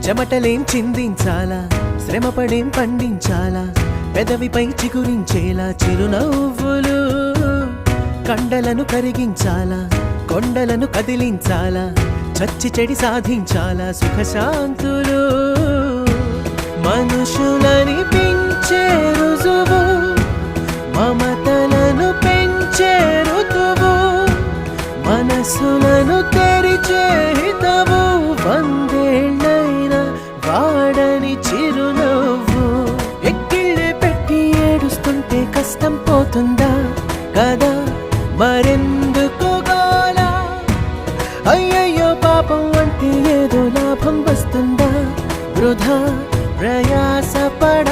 చెమటలేం చిందించాలా, శ్రమపడేం పండించాలా, పెదవిపై చిగురించేలా చిరునవ్వులు. కండలను కరిగించాలా, కొండలను కదిలించాలా, చచ్చి చెడి సాధించాలా సుఖశాంతులు. మనుషులని పెంచే రుజువు, మమతలను పెంచే ఋతువు, మనసులను తెరిచే హితవు, వందేళ్ళైన వాడని చిరునవ్వు. ఎక్కిళ్ళే పెట్టి ఏడుస్తుంటే కష్టం పోతుందా కదా, మరెందుకు గోలా? అయ్యయ్యో పాపం అంటే ఏదో లాభం వస్తుందా, వృధా ప్రయాసపడ